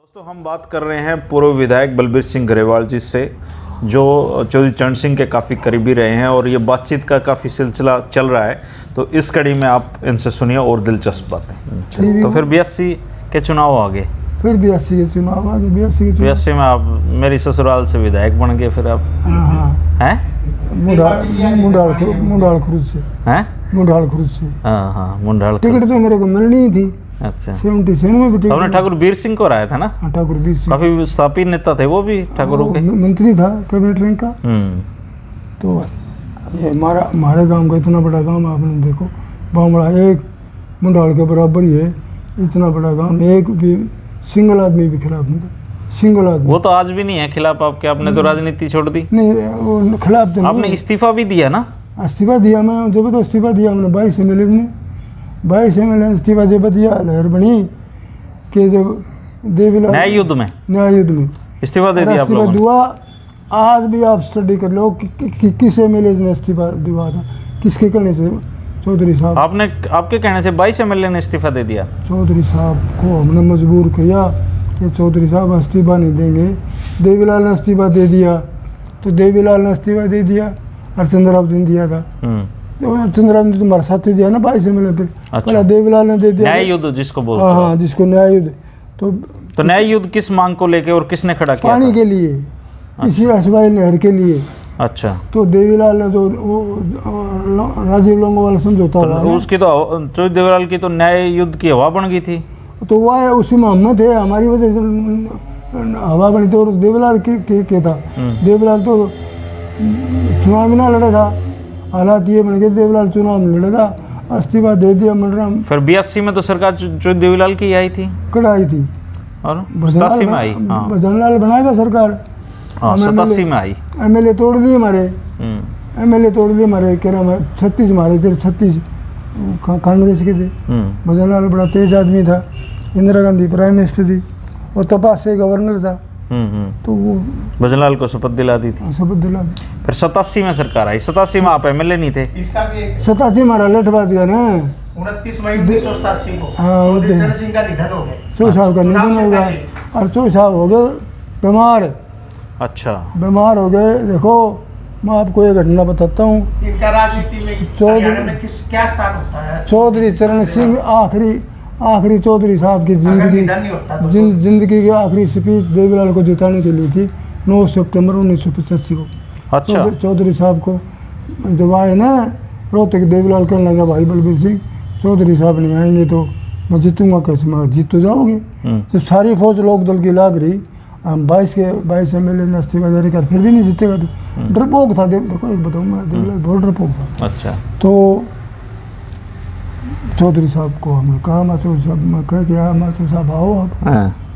दोस्तों हम बात कर रहे हैं पूर्व विधायक बलबीर सिंह ग्रेवाल जी से, जो चौधरी चरण सिंह के काफ़ी करीबी रहे हैं और ये बातचीत का काफ़ी सिलसिला चल रहा है। तो इस कड़ी में आप इनसे सुनिए और दिलचस्प बातें। तो फिर बीएससी के चुनाव आ गए, फिर बीएससी के चुनाव आ गए। बीएससी में आप मेरी ससुराल से विधायक बन गए। फिर आप हैं मुंडाल खुर्द से हाँ मुंडाल टिकट तो मेरे को मिलनी ही थी। अच्छा 77 में भी टिकट। आपने ठाकुर बीर सिंह को हराया था ना? ठाकुर बीर सिंह काफी स्थापित नेता थे वो भी, ठाकुरों के मंत्री था कैबिनेट रैंक का। तो ये हमारे गांव का इतना बड़ा गांव आपने देखो, बामड़ा एक मुंडाल के बराबर ही है। इतना बड़ा गांव, एक भी सिंगल आदमी भी खिलाफ नहीं था। सिंगल आदमी वो तो आज भी नहीं है खिलाफ आपके। आपने तो राजनीति छोड़ दी। नहीं, वो खिलाफ तो आपने इस्तीफा भी दिया ना? इस्तीफा दिया मैं, जब तो इस्तीफा दिया हमने 22 एमएलए ने। 22 एमएलए इस्तीफा जब दिया, लहर बनी कि जब देवीलाल न्याय युद्ध में इस्तीफा दे दिया आप लोगों ने। दुआ आज भी आप स्टडी कर लो कि किस एमएलए ने इस्तीफा दिया था, किसके कहने से? चौधरी साहब। आपके कहने से 22 एमएलए ने इस्तीफा दे दिया। चौधरी साहब को हमने मजबूर किया कि चौधरी साहब इस्तीफा नहीं देंगे। देवीलाल ने इस्तीफा दे दिया, तो देवीलाल ने इस्तीफा दे दिया और चंद्रावती ने दिया था। तो चंद्रावती ने तुम्हारे साथ दिया ना 22 एमएलए पे। पहले देवीलाल ने दे दिया न्याय युद्ध जिसको बोलते हैं। हाँ, जिसको न्याय युद्ध। तो न्याय युद्ध किस मांग को लेके और किसने खड़ा किया? पानी के लिए, इसी असवाई नहर के लिए। अच्छा। तो देवीलाल ने तो राजीव लोंगोवाल समझौता हुआ, उसकी तो चौधरी देवीलाल की तो न्याय युद्ध की हवा बन गई थी। तो वह उसी में हम थे, हमारी वजह से हवा बनी थी। और देवीलाल के था, देवीलाल तो चुनाव में ना लड़ा था। हालात ये बन गए, देवीलाल चुनाव में लड़ा था, इस्तीफा दे दिया मनराम। फिर 82 में तो सरकार चौधरी देवीलाल की आई थी, कड़ाई थी। और 87 में आई। भजनलाल बनाएगा सरकार। 87 में आई। एमएलए तोड़ दिए हमारे, एमएलए तोड़ दिए हमारे। क्या नाम है, 36 हमारे थे, 36 कांग्रेस के थे। भजनलाल बड़ा तेज आदमी था। इंदिरा गांधी प्राइम मिनिस्टर थी, और तपास से गवर्नर था। तो वो भजनलाल को शपथ दिला दी थी। शपथ दिला। फिर 87 में सरकार आई। 87 में आप एमएलए नहीं थे। 87 हमारा लठबाज गया ना। 29 मई 1987 को चौधरी चरण सिंह का निधन हो गया। चौधरी साहब का निधन हो गया, और चौधरी साहब हो गए बीमार। अच्छा, बीमार हो गए। देखो मैं आपको एक घटना बताता हूँ। इनका राजनीति में क्या स्थान होता है? चौधरी चरण सिंह आखिरी चौधरी साहब की जिंदगी की आखिरी स्पीच देवीलाल को जिताने के लिए थी, 9 सितंबर 1985 को। अच्छा। चौधरी साहब को जब आए ना रोहतक, देवीलाल कहने लगा, भाई बलबीर सिंह चौधरी साहब नहीं आएंगे तो मैं जीतूंगा कैसे? मैं जीत तो जाओगे। जब सारी फौज लोक दल की लाग रही, हम 22 एमएलए ने इस्तीफा जारी कर, फिर भी नहीं जीतेगा। तो डरपोक था। देखो एक बताऊँ मैं, देवीलाल बहुत डरपोक था। अच्छा। तो चौधरी साहब को हमने कहा, माचो साहब, मैं कह के माचो साहब आओ आप।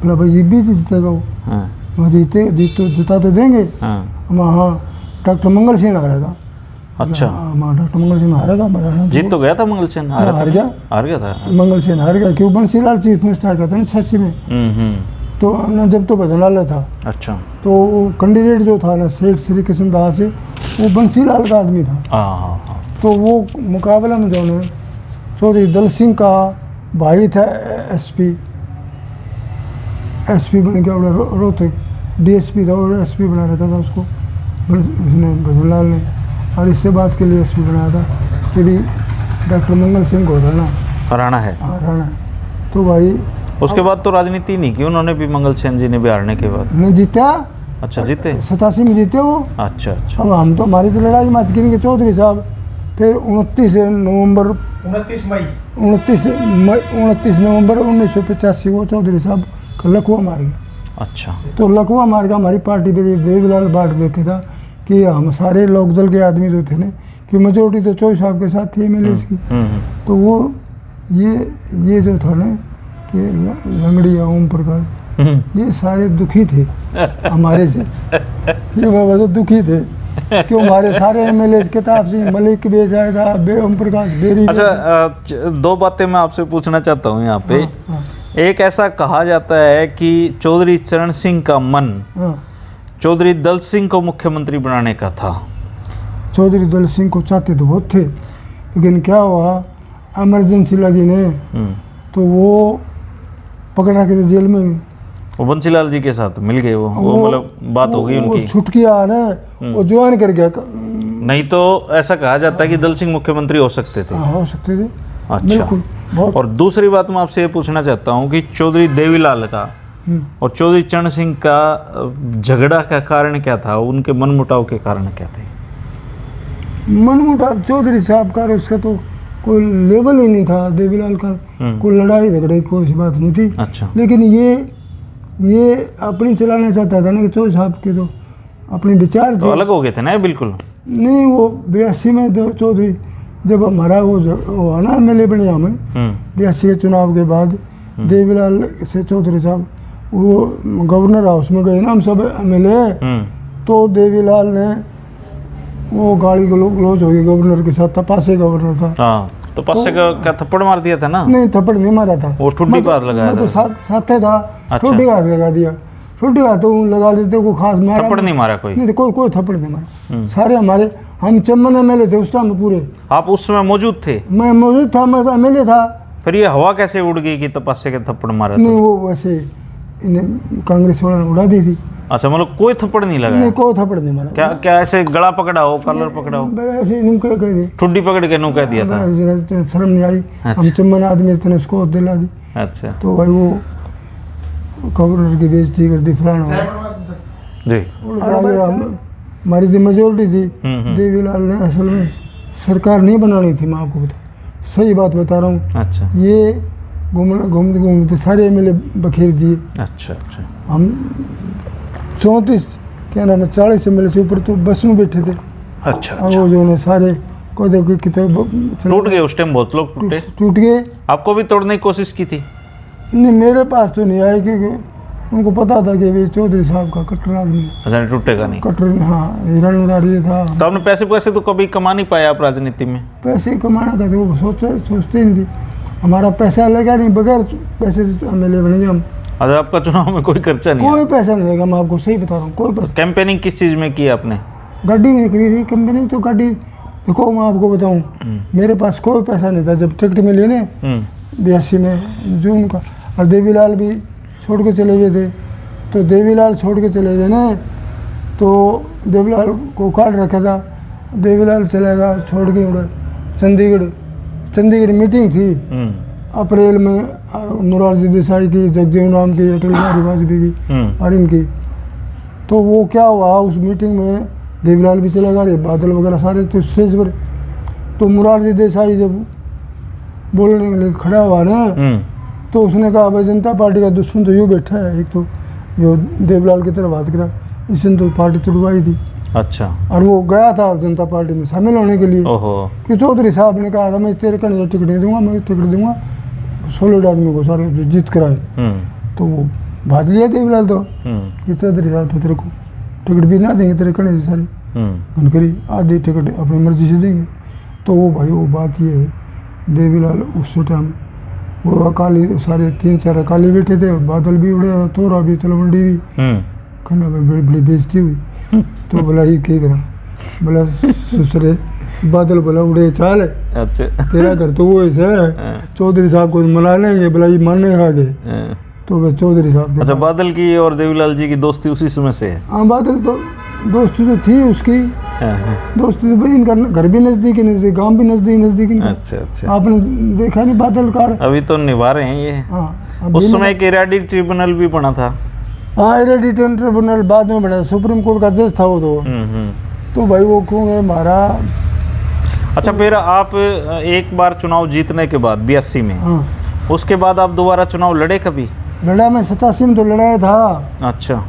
बोला भाई ये भी जीतेगा वो। मैं जिता तो देंगे। हाँ, डॉक्टर मंगल सिंह हारेगा। अच्छा। डॉक्टर मंगल सिंह हारेगा। जीत तो गया था मंगल सिंह, हार गया था मंगल सिंह, हार गया। क्यों? बंसीलाल चीफ मिनिस्टर का था ना 86 में। तो ना जब तो भजनलाल था। अच्छा। तो वो कैंडिडेट जो था ना सेठ श्री कृष्ण दास, वो बंसीलाल का आदमी था। तो वो मुकाबला में जो है चौधरी दल सिंह का भाई था, एसपी बन गया रोहतक, डीएसपी था और एसपी बना रखा था उसको उसने, भजनलाल ने। और इससे बात के लिए एसपी बनाया था कि भी डॉक्टर मंगल सिंह को हराना है। तो भाई उसके बाद तो राजनीति नहीं की उन्होंने भी, मंगल सेन जी ने भी हारने के बाद। नहीं जीता। अच्छा, जीते 87 में जीते वो। अच्छा। अब हम तो, हमारी तो लड़ाई मच गिनी के चौधरी साहब। फिर 29 नवंबर 1985 को चौधरी साहब का लखवा मार गया। अच्छा। तो लखवा मार गया। हमारी पार्टी पे देवीलाल बाट देखे था कि हम सारे लोकदल के आदमी जो थे ना, कि मेजोरिटी तो चौधरी साहब के साथ थी एमएलए की। तो वो ये जो था ना कि लंगड़िया, ओम प्रकाश, ये सारे दुखी थे हमारे से। ये बाबा तो दुखी थे क्यों? हमारे सारे एमएलए किताब सिंह मलिक बेच आया था, ओम प्रकाश बेरी। अच्छा, 2 बातें मैं आपसे पूछना चाहता हूँ यहाँ पे। एक, ऐसा कहा जाता है कि चौधरी चरण सिंह का मन चौधरी दल सिंह को मुख्यमंत्री बनाने का था। चौधरी दल सिंह को चाहते तो बहुत थे, लेकिन क्या हुआ, इमरजेंसी लगी ने, तो वो पकड़ रखे थे जेल में। वो बंसीलाल जी के साथ मिल गए, वो मतलब बात हो गई उनकी। छुटकी आ रहे वो ज्वाइन कर गया। नहीं तो ऐसा कहा जाता है कि दल सिंह मुख्यमंत्री हो सकते थे। हाँ, हो सकते थे। अच्छा, बिल्कुल, बहुत। और दूसरी बात मैं आपसे ये पूछना चाहता हूँ कि चौधरी देवीलाल का और चौधरी चरण सिंह का झगड़ा का कारण क्या था, उनके मनमुटाव के कारण क्या थे? मनमुटाव चौधरी साहब का और उसका तो कोई लेवल ही नहीं था। देवीलाल का कोई लड़ाई झगड़े की कोई बात नहीं थी। अच्छा, लेकिन ये अपनी चलाना चाहता था ना कि चौधरी साहब के तो अपने विचार तो थे। अलग हो गए थे ना ये बिल्कुल। नहीं, वो 82 में जो चौधरी जब हमारा वो आना MLA बने हमें 82 के चुनाव के बाद, देवीलाल से चौधरी साहब वो गवर्नर हाउस में गए ना, हम सब MLA। तो देवीलाल ने वो गाड़ी गलोच हो गई गवर्नर के साथ, तपासे गवर्नर था। हाँ, तो पासे का क्या थप्पड़ मार दिया था ना? नहीं, थप्पड़ नहीं मारा था, वो ठुड्डी का हाथ लगाया मैं तो था। साथ था। अच्छा। ठुड्डी का हाथ लगा दिया, ठुड्डी का हाथ तो लगा देते, को खास मारा थप्पड़ नहीं मारा कोई? नहीं, कोई थप्पड़ नहीं मारा। सारे हमारे, हम चम्मन MLA थे उस टाइम पूरे। आप उस समय मौजूद थे? मैं मौजूद था, मैं MLA था। फिर ये हवा कैसे उड़ गई कि तपासे के थप्पड़ मारा? नहीं, वो वैसे इन्हें कांग्रेस वालों ने उड़ा दी थी। अच्छा, मतलब कोई थप्पड़ नहीं लगा? नहीं, कोई थप्पड़ नहीं मारा। क्या क्या ऐसे गला पकड़ा हो, कॉलर पकड़ा हो, ऐसे इनको कह दी, ठुड्डी पकड़ के नु कह दिया था? शर्म नहीं आई। हम चम्मन आदमी थे, उसको दिला दी। अच्छा तो भाई वो गवर्नर की बेइज्जती कर दी, फलाना जी। हमारी जो मेजोरिटी थी, देवीलाल ने असल में सरकार नहीं बनानी थी। मैं आपको बता, सही बात बता रहा हूँ। अच्छा, ये घूमते घूमते सारे MLA बखेर दिए। अच्छा, अच्छा, हम 34 क्या नाम है 40 MLA से ऊपर तो बस में बैठे थे। अच्छा, और वो जो है सारे को देखो कितने टूट गए उस टाइम, बहुत लोग टूटे। टूट गए। आपको भी तोड़ने की कोशिश की थी? नहीं, मेरे पास तो नहीं आए, क्योंकि उनको पता था कि ये चौधरी साहब का कट्टर आदमी है। अच्छा, टूटेगा नहीं। कट्टर, हाँ, हिरणदार ये था। तो आपने पैसे तो कभी कमा नहीं पाया आप राजनीति में? पैसे कमाना का तो वो सोचते ही नहीं थी। हमारा पैसा लगा नहीं, बगैर पैसे से MLA बनेंगे हम। अगर आपका चुनाव में कोई खर्चा नहीं कोई पैसा नहीं लगा, मैं आपको सही बता रहा हूँ, कोई पैसा। कैंपेनिंग किस चीज़ में की आपने? गाड़ी में खरीदी कंपनी, तो गाड़ी देखो मैं आपको बताऊँ, मेरे पास कोई पैसा नहीं था जब टिकट मिली ना 82 में जून का। और देवीलाल भी छोड़ के चले गए थे। तो देवीलाल छोड़ के चले गए ना, तो देवीलाल को काट रखा था। देवीलाल चलेगा छोड़ के उड़े चंडीगढ़ मीटिंग थी अप्रैल में, मोरारजी देसाई की, जगजीवन राम की, अटल बिहारी वाजपेयी की और इनकी। तो वो क्या हुआ, उस मीटिंग में देवीलाल भी चला गया, बादल वगैरह सारे तो स्टेज पर। तो मोरारजी देसाई जब बोलने के लिए खड़ा हुआ ना, तो उसने कहा भाई जनता पार्टी का दुश्मन तो यूँ बैठा है, एक तो जो देवीलाल की तरफ बात करा, इसने तो पार्टी तुड़वाई थी। अच्छा, और वो गया था जनता पार्टी में शामिल होने के लिए। ओहो, कि चौधरी साहब ने कहा था मैं तेरे कहने टिकट नहीं दूंगा, मैं टिकट दूंगा सोलिड आदमी को, सारे जो जीत कराए। तो वो भाज लिया देवीलाल तो कि चौधरी साहब तो तेरे को टिकट भी ना देंगे, तेरे कहने से सारे घनकरी आधी टिकट अपनी मर्जी से देंगे। तो वो भाई वो बात ये है, देवीलाल उस टाइम वो अकाली सारे 3-4 अकाली बैठे थे, बादल भी उड़े, तोरा भी, तलवंडी भी, कहना भाई बड़ी बेइज्जती हुई। तो बोला ये क्या करा, बोला ससुरे बादल बोला उड़े चाल है, अच्छा, तेरा घर तो वो ऐसा है, चौधरी साहब को मना लेंगे, बोला ये मानने खा गए। तो बस चौधरी साहब के अच्छा, बादल की और देवीलाल जी की दोस्ती उसी समय से है? हाँ, बादल तो दोस्ती तो थी उसकी, दोस्ती तो भाई इनका घर भी नज़दीक, गांव भी नज़दीक इनका। अच्छा, अच्छा, आपने देखा नहीं बादल कार? अभी तो निभा रहे हैं ये। हाँ, उस समय एक इराडी ट्रिब्यूनल भी बना था। हाँ, इराडी ट्रिब्यूनल बाद में बना, सुप्रीम कोर्ट का जज था वो तो भाई वो क्यों है हमारा। अच्छा, फिर आप एक बार चुनाव जीतने के बाद 82 में, हाँ, उसके बाद आप दोबारा चुनाव लड़े कभी? लड़ा मैं 87 में तो लड़ाया था। अच्छा,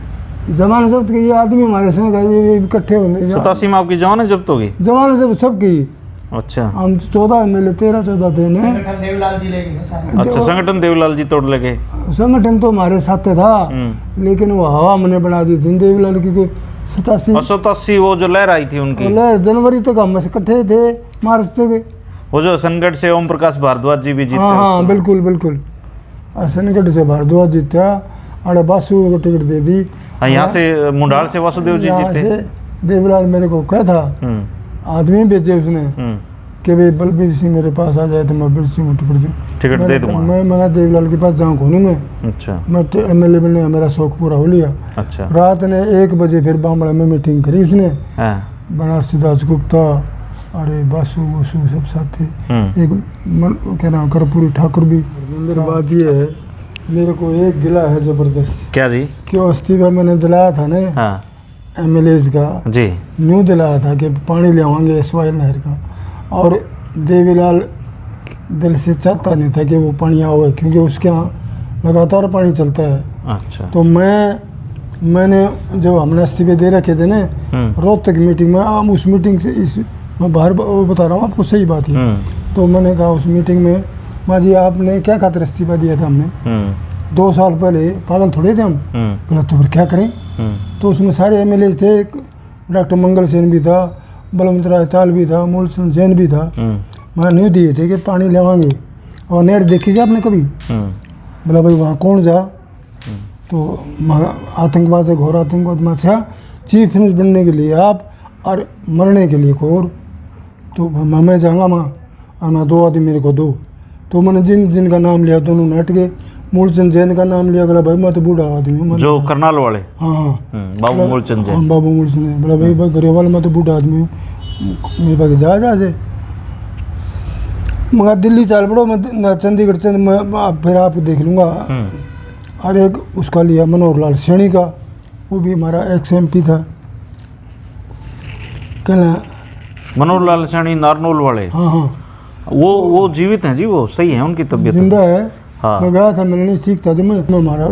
जमानत जब्त की, ये आदमी हमारे संग ये इकट्ठे होंगे। 87 में आपकी जमानत जब्त होगी? जमानत जब्त सब की। अच्छा, हम 14 MLA 13-14 थे ने। संगठन देवीलाल जी लेगी ना सारे। अच्छा, संगठन देवीलाल जी तोड़ लगे? संगठन तो हमारे साथ था, लेकिन वो हवा मैंने बना दी थी देवीलाल की। 87 वो जो लहर आई थी उनकी, जनवरी तक हम इकट्ठे थे, मार्च तक। वो जो संगठन से ओम प्रकाश भारद्वाज जी भी जीते? हाँ, बिल्कुल संगठन से भारद्वाज जीता, और बासु को टिकट दे दी। यहाँ से मुंडाल से वासुदेव जी जीते? देवीलाल मेरे को कहा था, आदमी भेजे उसने कि भाई बलबीर सिंह मेरे पास आ जाए तो मैं बलबीर सिंह को टिकट दूँ। टिकट दे दूंगा। मैं देवीलाल के पास जाऊँ कौन मैं अच्छा मैं MLA बनने का मेरा शौक पूरा हो लिया। अच्छा। रात ने 1 बजे फिर बामड़ा में मीटिंग करी उसने, हाँ बनारसी दास गुप्ता, अरे बासु वसु सब साथी, एक क्या नाम कर्पूरी ठाकुर भी। अंदर बात ये है, मेरे को एक गिला है जबरदस्त। क्या जी? क्यों इस्तीफा मैंने दिलाया था ना हाँ MLAs का, जी। न्यू दिलाया था कि पानी ले आवाएंगे स्वाइल नहर का, और देवीलाल दिल से चाहता नहीं था कि वो पानी आवे, क्योंकि उसके यहाँ लगातार पानी चलता है। अच्छा। तो मैंने जो हमने इस्तीफे दे रखे थे ना रोहतक मीटिंग में, हम उस मीटिंग से इस मैं बाहर बता रहा हूँ आपको, सही बात है। तो मैंने कहा उस मीटिंग में, माँ जी आपने क्या खातिर इस्तीफा दिया था हमने 2 साल पहले, पागल थोड़े थे हम, बोला तो फिर क्या करें। तो उसमें सारे MLA थे, डॉक्टर मंगल सेन भी था, बलवंत राय ताल भी था, मूलचंद जैन भी था। मैंने न्यू दिए थे कि पानी लेवाएंगे, और नहर देखी जा आपने कभी? बोला भाई वहाँ कौन जा, तो आतंकवाद से, घोर आतंकवाद में, अच्छा चीफ मिनिस्टर बनने के लिए आप और मरने के लिए कोर, तो मैं जाऊँगा माँ, और मैं 2 आदमी मेरे को दो। तो मैंने जिनका नाम लिया दोनों नट गए। मूलचंद जैन का नाम लिया, बोला भाई मैं तो बूढ़ा आदमी हूँ, जो करनाल वाले? हाँ बाबू मूलचंद जैन। हाँ बाबू मूलचंद। बोला भाई गरेवाल मैं तो बूढ़ा आदमी हूँ, मेरे पास जा से मगर दिल्ली चल पड़ो, मैं चंडीगढ़ से मैं फिर आपको देख लूँगा। और एक उसका लिया मनोहर लाल सैनी का, वो भी हमारा ex-MP था। कहना मनोहर लाल सैनी नारनौल वाले? हाँ हाँ वो जीवित हैं जी? वो सही है? उनकी तबीयत जिंदा है। हाँ। मैं गया था मिलने, ठीक था जब मैं हमारा